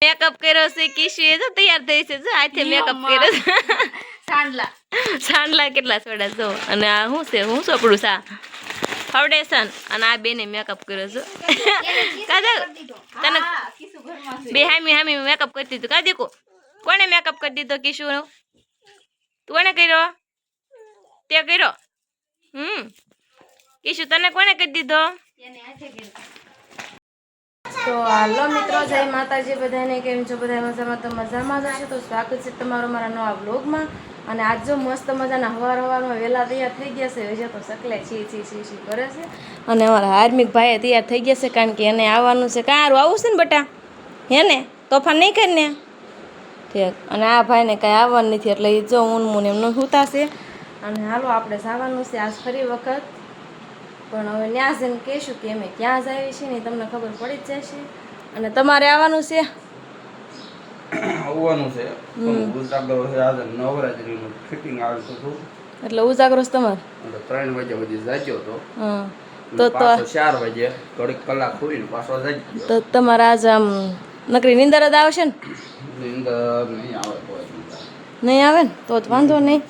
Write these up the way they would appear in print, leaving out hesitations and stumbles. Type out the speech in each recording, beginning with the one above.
makeup કર્યો છે કિશુ તો તૈયાર થઈ છે જો આથે મેકઅપ કર્યો છે સાંડલા સાંડલા કેટલા સોડા જો અને આ શું છે હું સોપડું સા ફાઉન્ડેશન અને આ બેને મેકઅપ કર્યો છે કાજલ તને બે હામી મેકઅપ કરી દીધું કા દેખો કોને મેકઅપ કરી દીધો કિશુ નો કોને કર્યો તે કર્યો કિશુ તને કોને કરી દીધો તો હાલો મિત્રો જય માતાજી બધાને કેમ છો બધા મજામાં તો મજામાં જ હશે તો સ્વાગત છે તમારો મારા નવા વ્લોગમાં અને આજ જો મસ્ત મજાના હવારમાં વહેલા તૈયાર થઈ ગયા છે હજી તો સકલે છી કરે છે અને અમારા હાર્મિક ભાઈ તૈયાર થઈ ગયા છે કારણ કે એને આવવાનું છે કારું આવું છે ને બટા હે ને તોફાન નહીં કરી ને ઠીક અને આ ભાઈને કાંઈ આવવાનું નથી એટલે એ જો ઊનમૂન એમનું સૂતાશે અને હાલો આપણે જવાનું છે આજ ફરી વખત પણ હવે ત્યાં જઈને કહીશું કે અમે ક્યાં જઈએ છીએ ને તમને ખબર પડી જ જશે અને તમારે આવવાનું છે ઉજાગરો છે આજે નવરાત્રીનું ફિટિંગ આવતું હતું એટલે ઉજાગરો છે તમારે 3 વાગે સુધી જાગ્યો હતો હા તો 4 વાગે થોડીક કલાક હોઈને પાછો જાગ્યો તો તમારે આજ આમ નકરી નીંદર જ આવશે ને નીંદર નહીં આવે ને તો જ વાંધો નહીં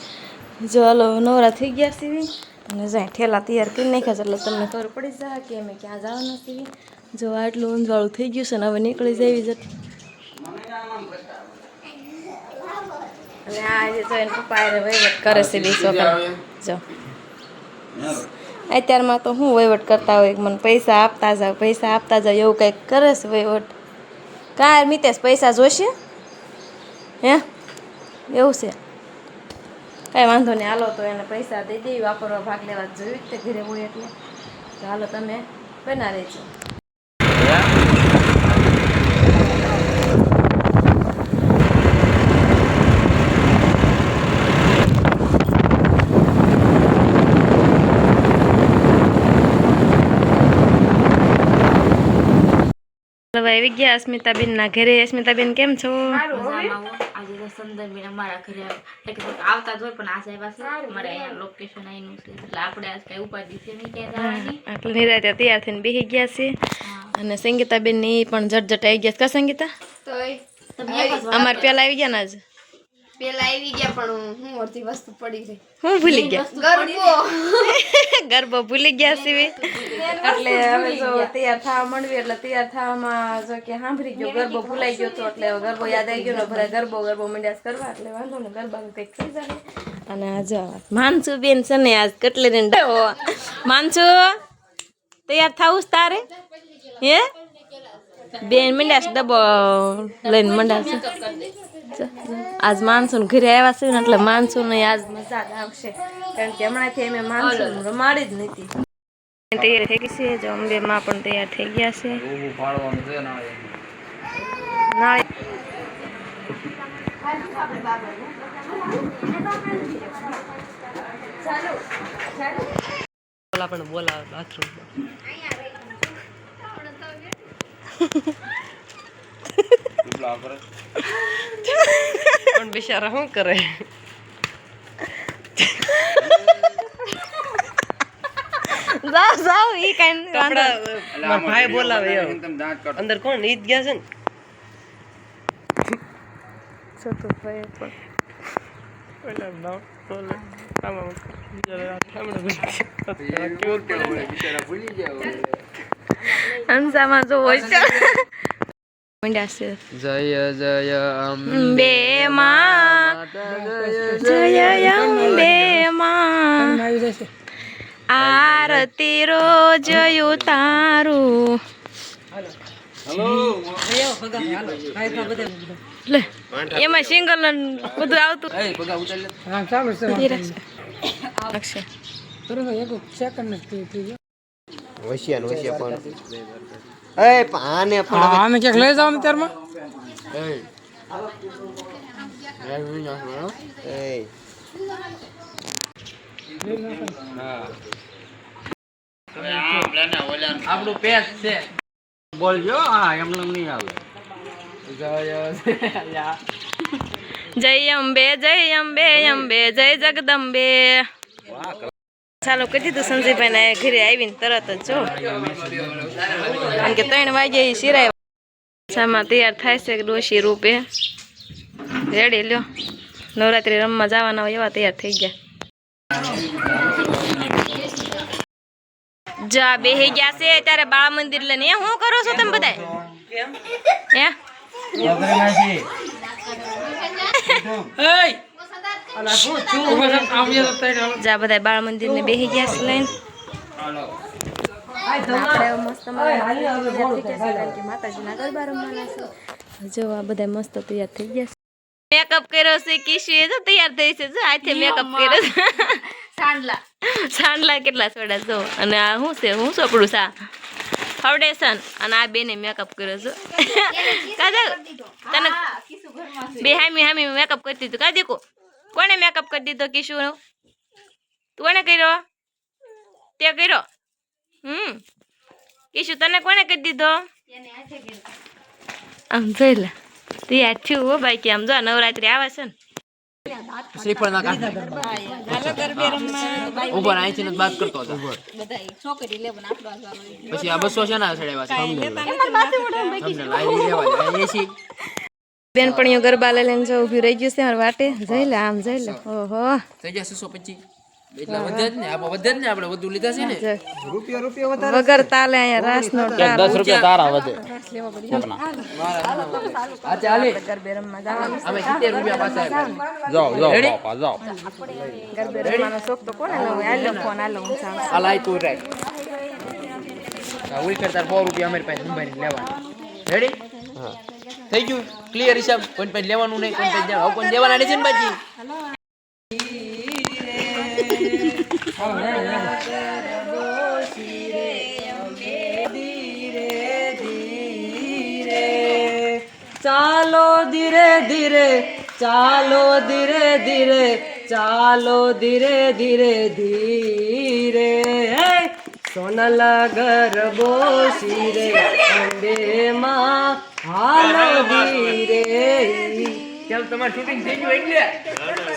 જો હાલો નવરા થઈ ગયા છીએ અને જાય ઠેલા તૈયાર કરી નાખ્યા એટલે તમને ખબર પડી જાય કે અમે ક્યાં જવાના છીએ જો આટલું ઊંધવાળું થઈ ગયું છે ને હવે નીકળી જવી જ અને આ જે જો એને પપ્પા વહીવટ કરે છે બે છોકરા જો અત્યારમાં તો હું વહીવટ કરતા હોય મને પૈસા આપતા જાવ એવું કંઈક કરે છે વહીવટ કાંઈ મિતેશ પૈસા જોશે હે એવું છે કાંઈ વાંધો નહીં હાલો તો એને પૈસા દઈ દેવી વાપરવા ભાગ લેવા જોયું જ તે ઘરે હોય એટલે તો હાલો તમે બના રહેજો હવે આવી ગયા અસ્મિતાબેન ના ઘરે અસ્મિતાબેન કેમ છો આજે તો સંદરબેન અમારા ઘરે આવતા જ હોય પણ આ સાહેબ મારે અહીંયા લોકેશન આવીનું છે એટલે આપણે આજ કઈ ઉપાધિ છે નહીં ક્યાં જવાની એટલે નિરાતે તૈયાર થઈને બેસી ગયા છે અને સંગીતાબેન ની પણ જટજટ આવી ગયા કા સંગીતા અમારે પેલા આવી ગયા ને આજ પેલા આવી ગયા પણ હું અડધી વસ્તુ પડી ગઈ હું ભૂલી ગયા ગરબો ભૂલી ગયા છે એટલે હવે જો તૈયાર થવા માંડવી એટલે તૈયાર થવામાં જો કે સાંભળી ગયો ગરબો ભૂલાઈ ગયો તો એટલે ગરબો યાદ આવી ગયો ને ભરે ગરબો મંડ્યા કરવા એટલે વાંધો ને ગરબાનું કંઈક થઈ જાય અને આજ માનસુ બેન છે ને આજ કટલેરી માનસુ તૈયાર થવું તારે હે બેન મંડ્યા ડબ્બો લઈને મંડ્યા છે આજ માનસૂન ઘરે આવ્યા છે ને એટલે માનસૂન આજ મજા જ આવશે કારણ કે હમણાંથી અમે માનસૂન રમાડી જ નથી તૈયાર થઈ ગઈ છે જો અંબે માં પણ તૈયાર થઈ ગયા છે બોલા બાથરૂમ પણ બિચારા શું કરે જાવ ઈ કઈ ભાઈ બોલાવે અંદર કોણ ઈદ ગયા છે ને છોટું ભાઈ પણ અંસામાં જો હોય છે જય જય અંબે માં જય અંબે માં આરતી રોજ ઉતારું લે એમાં સિંગલ બધું આવતું આને ક્યાંક લઈ જાવ અત્યારમાં આપણું પેજ છે બોલજો હા એમ નહીં આવે જય અંબે અંબે જય જગદંબે ચાલો કરી દીધું સંજયભાઈ ને ઘરે આવીને તરત જ જો કારણ કે 3 વાગે સિરાય સામા તૈયાર થાય છે ડોશી રૂપે રેડી લ્યો નવરાત્રી રમવા જવાના હોય એવા તૈયાર થઈ ગયા જા બેહી ગયા છે ત્યારે બાળ મંદિર લઈને એ શું કરો છો તમે બધા હે જા બધા બાળ મંદિર ને બેહી ગયા છે લઈને આપણે મસ્ત માતાજીના ગરબા રમવાના છે જો આ બધા મસ્ત તૈયાર થઈ ગયા છે મેકઅપ કર્યો છે કિશી તો તૈયાર થઈ છે જો આથી મેકઅપ કર્યો છે સાંડલા કેટલા સોડા જો અને આ શું છે હું સોપડું સા ફાઉન્ડેશન અને આ બેને મેકઅપ કર્યો છો કાજલ તને બે હામી મેકઅપ કરી દીધું કા દેખો કોને મેકઅપ કરી દીધો કિશુ કોને કર્યો તે કર્યો કિશુ તને કોને કરી દીધો આમ જોઈ લે તૈયાર છું હો ભાઈ કે આમ જો નવરાત્રી આવે છે ને શ્રીફળ ના કાઢ ઉપર અહીંથી જ વાત કરતો હતો પછી આ 200 છે ને સડેવા બેનપણીઓ ગરબા લઈ લઈને જો ઊભી રહી ગયું છે મારા વાટે જઈ લે આમ જઈ લે ઓહો થઈ જશે 125 એટલા વધે જ ને આપણે વધુ લીધા છે ને વગર તાલે અહીંયા રાસનો તાલ 10 રૂપિયા તારા વધે આ ચાલે ગરબે રમવા જવાનું અમે 70 રૂપિયા પાછા જાઓ બાપા જાઓ ગરબે રમવાનો શોખ તો કોને ન હોય આલો ફોન આલો હું ચાલ આ લાઈ તું રાખ આ ઉલ કરતા 100 રૂપિયા અમારી પાસે સંભાળી લેવાના રેડી હા થઈ ગયું ક્લિયર હિસાબ કોઈ પાસે લેવાનું નહીં કોઈ પાસે દેવા કોઈ દેવાના નથી ને બાજી ચાલો ધીરે ધીરે ચાલો ધીરે ધીરે ચાલો ધીરે ધીરે ધીરે સોનલ ગરબો શિરે અંબે માં હાલો ધીરે કેમ તમાર શૂટિંગ થઈ ગયું એટલે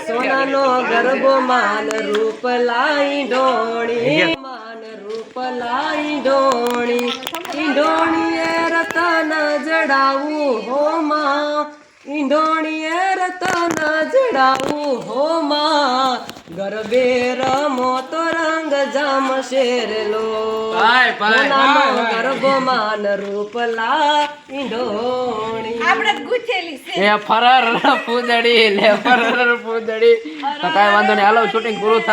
સોનાનો ગરબો માન રૂપ લાઈ ઢોણી માન રૂપ લાઈ ઢોણી ઈંઢોણીએ રતન જડાવું હો માં ઈંઢોણીએ રતન જડાવું હો માં ગરબે રમો તો રંગ જામશે રે લો સોનાનો ગરબો માન રૂપ લાઈ ઈંઢોણી એ ફરર પૂદડી લે ફરર પૂદડી તો કાઈ વાંધો નહીં હાલો શૂટિંગ પૂરું થાય